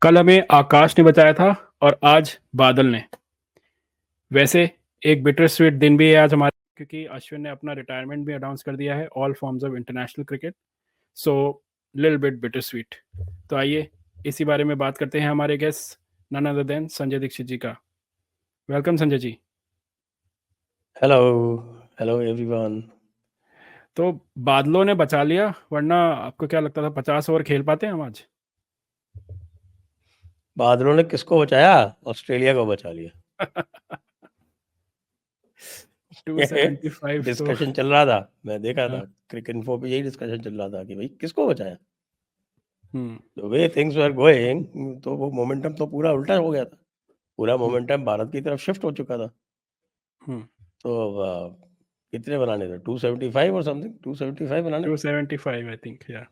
कल हमें आकाश ने बचाया था और आज बादल ने। वैसे एक बिटर स्वीट दिन भी है आज हमारे, क्योंकि अश्विन ने अपना रिटायरमेंट भी अनाउंस कर दिया है all forms of international cricket. So little bit bitter sweet. तो आइए इसी बारे में बात करते हैं हमारे guest none other than Sanjay Dixit ji का। Welcome Sanjay ji. Hello hello everyone. तो बादलों ने बचा लिया, वरना आपको क्या लगता था 50 ओवर खेल पाते हैं हम आज? बादलों ने किसको बचाया? ऑस्ट्रेलिया को बचा लिया। 275 तो डिस्कशन चल रहा था, मैं देखा हाँ, था क्रिकेट इन्फो पे, यही डिस्कशन चल रहा था कि भाई किसको बचाया। Hmm, the way things were going, तो वो मोमेंटम तो पूरा उल्टा हो गया था। पूरा हम्म, मोमेंटम भारत की तरफ शिफ्ट हो चुका था। हम्म, तो कितने बनाने थे? 275 और समथिंग, 275 बनाने थे। 275 आई थिंक, या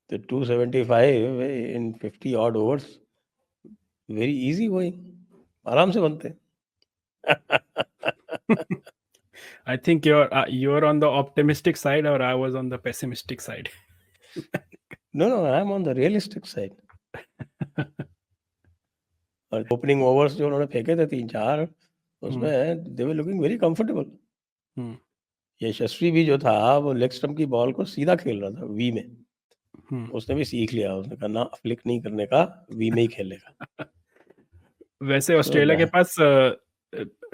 तो 275 इन 50 odd overs, very easy going, आराम से बनते। I think you're on the optimistic side or I was on the pessimistic side. No no, I am on the realistic side. और ओपनिंग ओवर्स जो उन्होंने फेंके थे 3-4, उसमें they were looking very comfortable. Hmm, Yashasvi भी जो था, वो लेग स्टंप की बॉल को सीधा खेल रहा था वी में। हम्म। उसने भी सीख लिया, उसने कहा ना, फ्लिक नहीं करने का, वी में ही खेलेगा। वैसे तो ऑस्ट्रेलिया के पास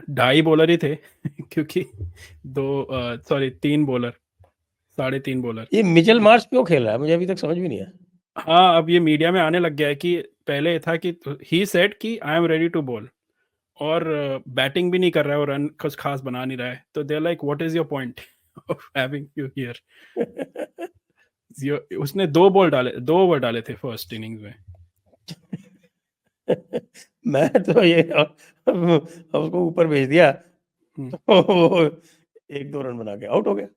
ढाई बॉलर ही थे क्योंकि तीन बॉलर, 3.5 बॉलर। ये मिचेल मार्श क्यों खेल रहा है, मुझे अभी तक समझ भी नहीं आया। हाँ, अब ये मीडिया में आने लग गया है कि पहले था कि ही सेड कि I am ready to bowl, और बैटिंग भी नहीं कर रहा है और रन कुछ खास बना नहीं रहा है, तो they like what is your point of having you here. उसने 2 ओवर डाले थे फर्स्ट इनिंग्स में। मैं तो ये उसको ऊपर भेज दिया, हम्म, तो वो 1-2 रन बना के आउट हो गया,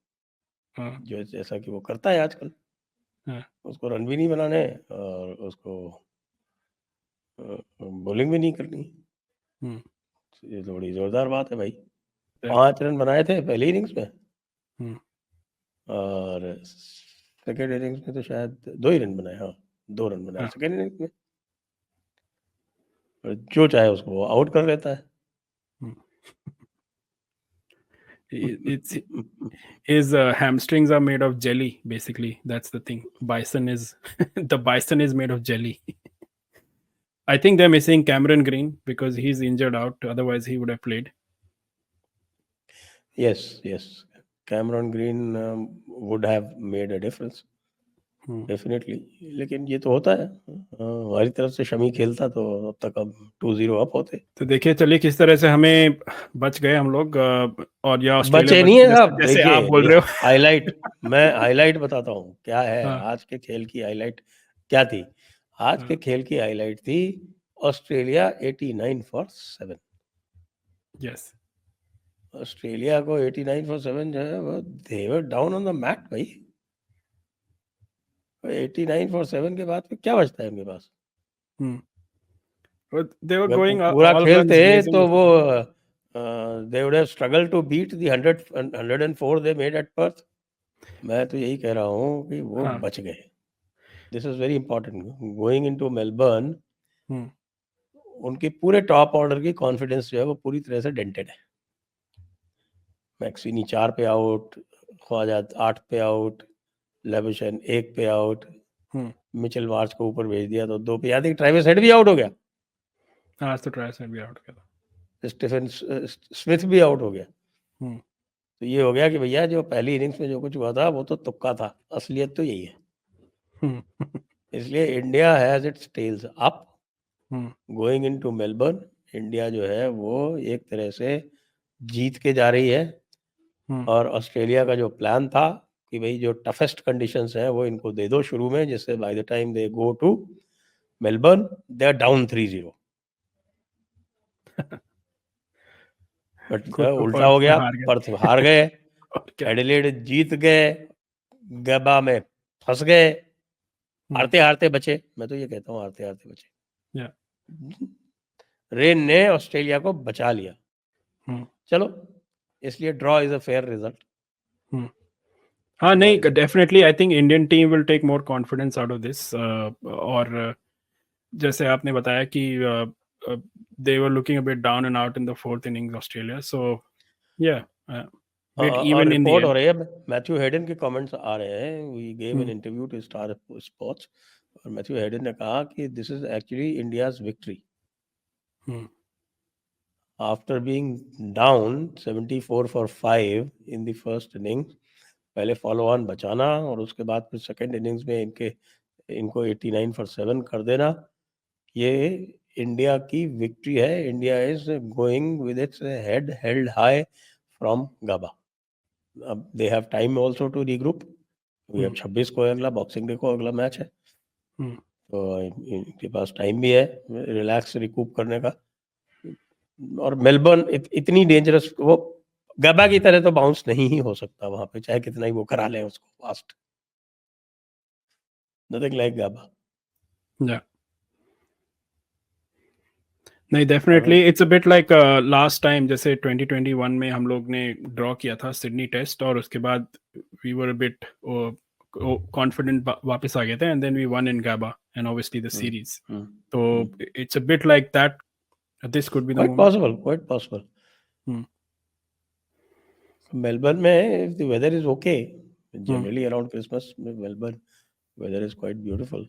हाँ, जो जैसा कि वो करता है आजकल। हाँ, उसको रन भी नहीं बनाने और उसको बॉलिंग भी नहीं करनी। हम्म, ये थोड़ी जोरदार बात है भाई। correct, 5 रन बनाए थे पहली इनिंग्स में, हम्म, और सेकेंड इनिंग्स में तो शायद 2 ही रन बनाए। हाँ, 2 रन बनाए हाँ। सेकेंड इनिंग्स में। और जो चाहे उसको वो आउट कर लेता है। हम्म। It's his hamstrings are made of jelly. Basically, that's the thing. Bison is the bison is made of jelly. I think they're missing Cameron Green because he's injured out. Otherwise, he would have played. Yes yes, Cameron green would have made a difference Hmm. Definitely. लेकिन ये तो होता है, हमारी तरफ से शमी खेलता तो अब तक हम 2-0 अप होते। तो देखिए, चलिए किस तरह से हमें बच गए हम लोग, और या ऑस्ट्रेलिया बचे बच नहीं है गई, जैसे साहब, जैसे आप देखिए बोल ये रहे हो। हाईलाइट, मैं हाईलाइट बताता हूँ क्या है हाँ, आज के खेल की हाईलाइट। क्या थी आज के हाँ, खेल की हाईलाइट? थी ऑस्ट्रेलिया 89 फॉर 7। यस, ऑस्ट्रेलिया को 89 फॉर 7 जो है वो, they were down on the mat भाई। 89 फॉर 7 के बाद फिर क्या बचता है इनके पास? they were अगर going पूरा all guns खेलते blazing तो उस वो time. They would have struggle to beat the 104 they made at Perth. मैं तो यही कह रहा हूँ कि वो हाँ, बच गए। This is very important going into Melbourne. Hmm, उनके पूरे टॉप ऑर्डर की कॉन्फिडेंस जो है वो पूरी तरह से डेंटेड है। मैक्सवेनी 4 पे आउट, ख्वाजा 8 पे आउट, लेबुशेन 1 पे आउट, हम्म। मिचेल मार्च को ऊपर भेज दिया तो 2 पे। याद है ट्रेविस हेड भी आउट हो गया, आज तो ट्राई साइड भी आउट किया था। स्टीफन स्मिथ भी आउट हो गया। हम्म, तो ये हो गया कि भैया जो पहली इनिंग्स में जो कुछ हुआ था वो तो तुक्का था, असलियत तो यही है। हम्म, इसलिए India has its tails up hmm, going into Melbourne. India जो है वो एक तरह से जीत के जा रही है। हम्म। और ऑस्ट्रेलिया का जो प्लान था कि भाई जो टफेस्ट कंडीशंस हैं वो इनको दे दो शुरू में, जिससे by the time they go to Melbourne they are down 3-0। But खुद तो उल्टा पर्थ हो में गया, हार गए। पर्थ हार गए, और क्या। एडिलेड जीत गए, गबा में फंस गए, हम्म, हारते हारते बचे। मैं तो ये कहता हूँ हारते हारते बचे। या, रेन ने ऑस्ट्रेलिया को बचा लिया। हम्म, चलो, इसलिए draw is a fair result. Hmm. हाँ, नहीं, definitely I think Indian team will take more confidence out of this, और जैसे आपने बताया कि they were looking a bit down and out in the fourth innings Australia, so yeah, bit और even in the report हो end. रही है, Matthew Hayden के कमेंट्स आ रहे हैं, we gave an Hmm. Interview to Star Sports, और Matthew Hayden ने कहा कि this is actually India's victory Hmm. After being down 74 for 5 in the first inning, पहले फॉलो ऑन बचाना और उसके बाद फिर सेकंड इनिंग्स में इनको 89 फॉर 7 कर देना, ये इंडिया की विक्ट्री है. India is going with its head held high from Gabba. अब they have time also to regroup. अभी अब 26 को अगला बॉक्सिंग डे को अगला मैच है, Hmm. तो इनके पास टाइम भी है रिलैक्स रिकूप करने का. और मेलबर्न इतनी डेंजरस, वो गबा की तरह तो बाउंस नहीं ही हो सकता वहां पे, चाहे कितना ही वो करा लें उसको fast. Nothing like Gabba. Yeah. नहीं, definitely it's a bit like last time, जैसे 2021 में हम लोग ने ड्रॉ किया था सिडनी टेस्ट, और उसके बाद we were a bit confident वापस आ गए थे, and then we won in Gabba and obviously the series. तो it's a bit like that, this could be the quite moment. Possible, quite possible. Melbourne में if the weather is okay, generally around Christmas में Melbourne weather is quite beautiful.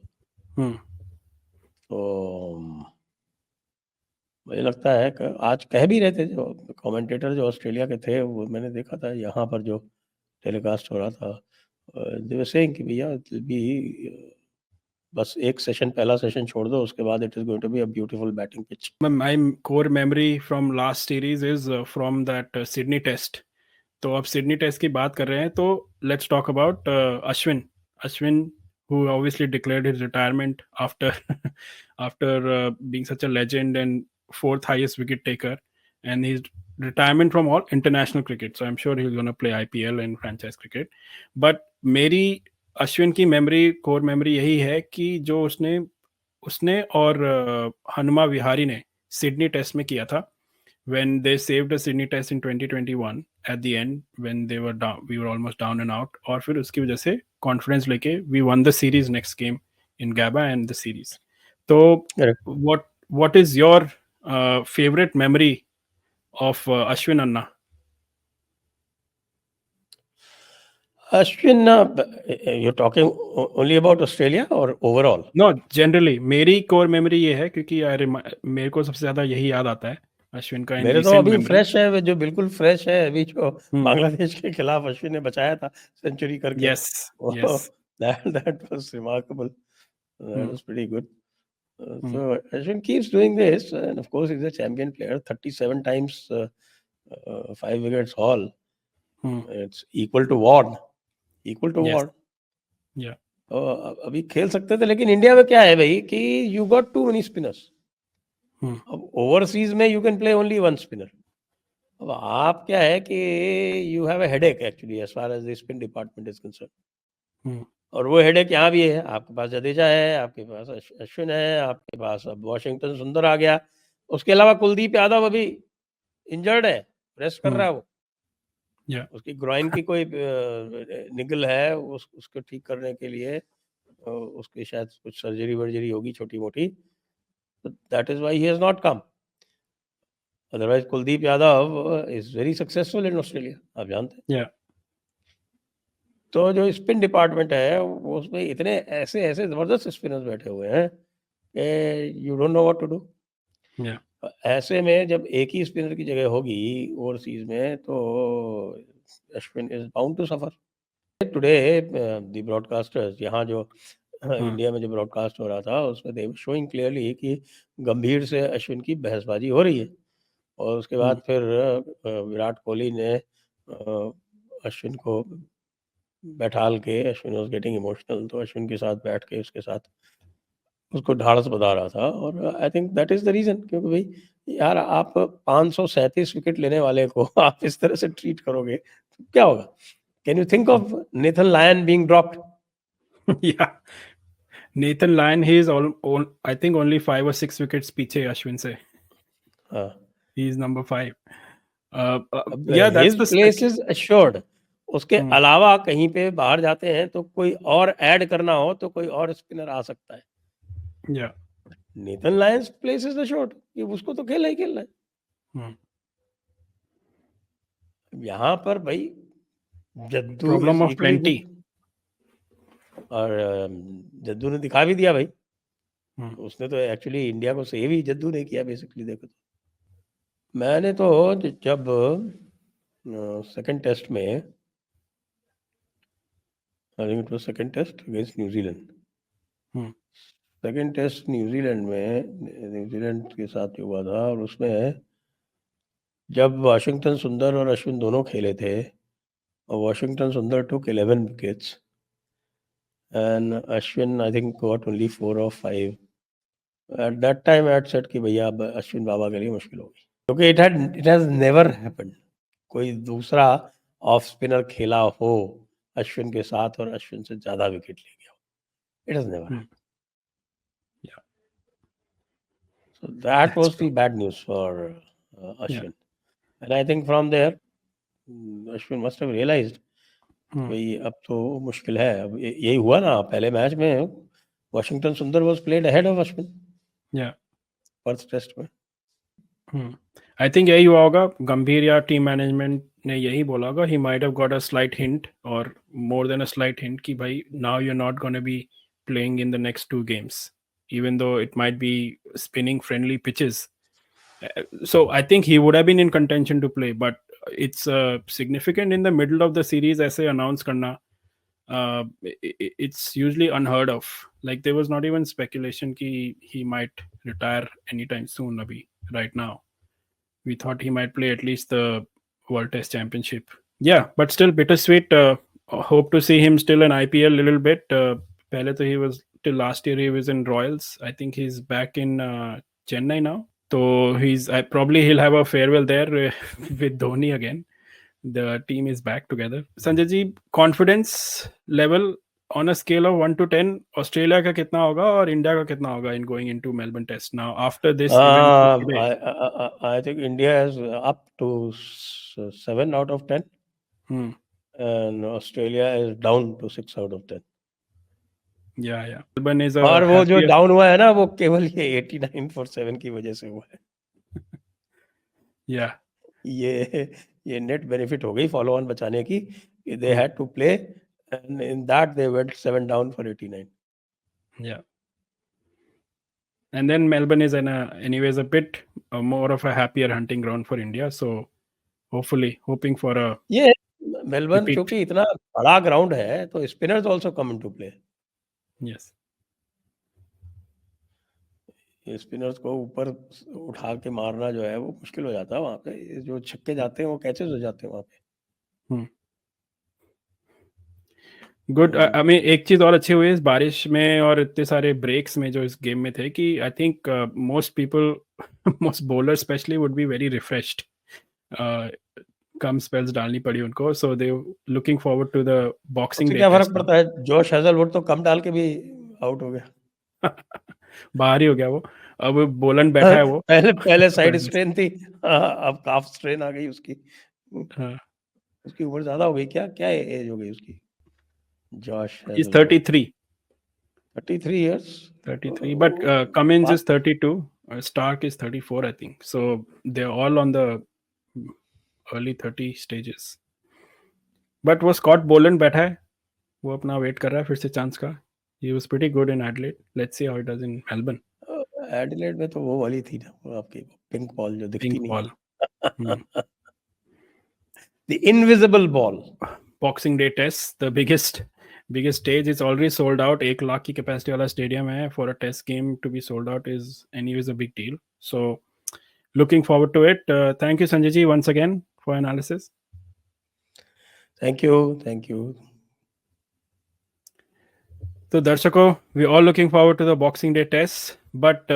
तो मुझे लगता है कि आज कह भी रहे थे जो कमेंटेटर जो ऑस्ट्रेलिया के थे, वो मैंने देखा था यहाँ पर जो टेलीकास्ट हो रहा था, दे वर सेइंग कि भैया इट विल बी, बस एक सेशन, पहला सेशन छोड़ दो, उसके बाद it is going to be a beautiful batting pitch. My core memory from last series is from that Sydney test. तो अब सिडनी टेस्ट की बात कर रहे हैं, तो let's talk about Ashwin who obviously declared his retirement after being such a legend and fourth highest wicket taker, and his retirement from all international cricket, so I'm sure he's going to play IPL and franchise cricket. But मेरी अश्विन की core memory यही है कि जो उसने और हनुमा विहारी ने Sydney test में किया था, when they saved a Sydney test in 2021 at the end when they were down, we were almost down and out, और फिर उसकी वजह से कॉन्फिडेंस लेके we won the series next game in Gabba and the series. तो what is your favorite memory of Ashwin Anna? Ashwin, you're talking only about Australia or overall? No, generally मेरी core memory ये है, क्योंकि मेरे को सबसे ज्यादा यही याद आता है अश्विन का इन मेरे तो रिसेंट अभी मेमोरी. फ्रेश है, जो बिल्कुल फ्रेश है अभी, जो बांग्लादेश के खिलाफ अश्विन ने बचाया था सेंचुरी करके. yes, yes. that was remarkable. That was pretty good. So Ashwin keeps doing this, and of course he's a champion player. 37 times 5 wickets haul. It's equal to Ward. Equal to Yes. Ward. Yeah. अभी खेल सकते थे, लेकिन India में क्या है भाई कि you got too many spinners. अब ओवरसीज में you can play only one spinner. अब आप क्या है कि you have a headache actually as far as the spin department is concern. और वो हेडेक यहाँ भी है. आपके पास जडेजा है, आपके पास अश्विन है, आपके पास अब वॉशिंगटन सुंदर आ गया. उसके अलावा कुलदीप यादव अभी इंजर्ड है, रेस्ट कर रहा है वो. उसकी ग्रॉइन की कोई निगल है, उसको ठीक करने के लिए उसकी शायद कुछ सर्जरी वर्जरी होगी छोटी मोटी. That is why he has not come. Otherwise Kuldeep Yadav is very successful in Australia, आप जानते हैं. तो जो स्पिन डिपार्टमेंट है वो, उसमें इतने ऐसे ऐसे जबरदस्त स्पिनर्स बैठे हुए हैं कि you don't know what to do. ऐसे में जब एक ही स्पिनर की जगह होगी ओवरसीज में, तो Ashwin is bound to suffer. Today the broadcasters, यहाँ जो इंडिया में जो ब्रॉडकास्ट हो रहा था, उसमें दे शोइंग क्लियरली कि गंभीर से अश्विन की बहसबाजी हो रही है. और उसके बाद फिर विराट कोहली ने अश्विन को बैठाल के, अश्विन वाज गेटिंग इमोशनल, तो अश्विन के साथ बैठ के उसके साथ उसको ढाढ़स बता रहा था. और I think that is the reason, क्योंकि भाई यार आप 537 विकेट लेने वाले को आप इस तरह से ट्रीट करोगे तो क्या होगा. Can you think of Nathan Lyon being dropped? Yeah, Nathan Lyon, he is I think only 5 or 6 wickets पीछे अश्विन से. He is number 5. Yeah, that's the place is assured. उसके अलावा कहीं पे बाहर जाते हैं तो कोई और ऐड करना हो तो कोई और स्पिनर आ सकता है. Yeah. Nathan Lions places the shot, ये उसको तो खेलना ही खेलना है। यहाँ पर भाई Jaddu problem is of equally plenty. Good, और जद्दू ने दिखा भी दिया भाई। उसने तो एक्चुअली इंडिया को सेव ही जद्दू ने किया बेसिकली, देखो तो। मैंने तो जब सेकंड टेस्ट में, I think it was second test against New Zealand, second test New Zealand में, न्यूजीलैंड के साथ जो हुआ था, और उसमें जब वाशिंगटन सुंदर और अश्विन दोनों खेले थे, और वाशिंगटन सुंदर took 11 wickets and Ashwin I think got only 4 or 5. At that time I had said कि भैया अब अश्विन बाबा के लिए मुश्किल होगी, क्योंकि it has never happened कोई दूसरा ऑफ स्पिनर खेला हो अश्विन के साथ और अश्विन से ज्यादा विकेट ले गया हो. It has never happened. Yeah. So that was the bad news for Ashwin. And I think from there Ashwin must have realized भाई अब तो मुश्किल है. अब यही हुआ ना पहले मैच में, Washington Sundar was played ahead of Ashwin first test में. आई थिंक यही हुआ होगा, गंभीर या टीम मैनेजमेंट ने यही बोला होगा, he might have got a slight hint और more than a slight hint कि भाई now you are not gonna be playing in the next 2 games even though it might be spinning friendly pitches. So I think he would have been in contention to play, but it's significant in the middle of the series ऐसे announce करना. It's usually unheard of. Like there was not even speculation कि he might retire anytime soon. अभी right now we thought he might play at least the World Test Championship. Yeah, but still bittersweet. Hope to see him still in IPL a little bit. पहले तो he was till last year he was in Royals. I think he's back in Chennai now. So probably he'll have a farewell there with Dhoni again. The team is back together. Sanjay ji, confidence level on a scale of 1 to 10, Australia का कितना होगा और India का कितना होगा in going into Melbourne Test now after this event today? I think India is up to 7 out of 10. And Australia is down to 6 out of 10. Yeah. Melbourne is और वो जो डाउन हुआ है ना, वो केवल ये 89 for 7 की वजह से हुआ है. Yeah. ये नेट बेनिफिट हो गई फॉलो ऑन बचाने की. They had to play and in that they went 7 down for 89. Yeah. And then Melbourne is anyways a bit more of a happier hunting ground for India. So hoping for a Melbourne क्योंकि इतना बड़ा ground है तो spinners also come into play. Yes. Spinners को ऊपर उठा के मारना जो है वो मुश्किल हो जाता है वहां पे. जो छक्के जाते हैं वो कैचेस हो जाते हैं वहां पे. गुड. आई मीन एक चीज और अच्छी हुई इस बारिश में और इतने सारे ब्रेक्स में जो इस गेम में थे कि I think most people, most bowler specially would be very refreshed. कम स्पेल्स डालनी पड़ी उनको, so they looking forward to the boxing day. क्या फर्क पड़ता है, जोश हेजलवुड तो कम डाल के भी आउट हो गया. बाहर ही हो गया वो. अब बोलन बैठा है वो. पहले साइड स्ट्रेन थी, अब काफ स्ट्रेन आ गई उसकी. उसकी उम्र ज्यादा हो गई. क्या एज हो गई उसकी? Josh is 33 years. 33, but Cummins is 32, Stark is 34 I think, so they're all on the early 30 stages. But वो Scott Boland बैठा है, वो अपना वेट कर रहा है फिर से चांस का. He was pretty good in Adelaide. Let's see how it does in Melbourne. Adelaide में तो वो वाली थी ना, वो आपकी पिंक बॉल जो दिखती नहीं. Ball. The invisible ball. Boxing Day Test, the biggest stage, is already sold out. 1 lakh की capacity वाला stadium है. For a test game to be sold out is anyways a big deal. So looking forward to it. Thank you Sanjay ji once again for analysis. Thank you. तो दर्शकों, we all looking forward to the Boxing Day Test, but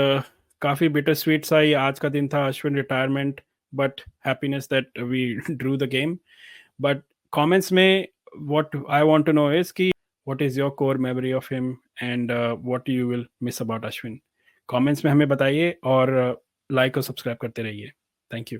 काफी bitter sweet सा ही आज का दिन था. Ashwin retirement, but happiness that we drew the game. But comments में what I want to know is कि what is your core memory of him and what you will miss about Ashwin. Comments में हमें बताइए और like और subscribe करते रहिए. Thank you.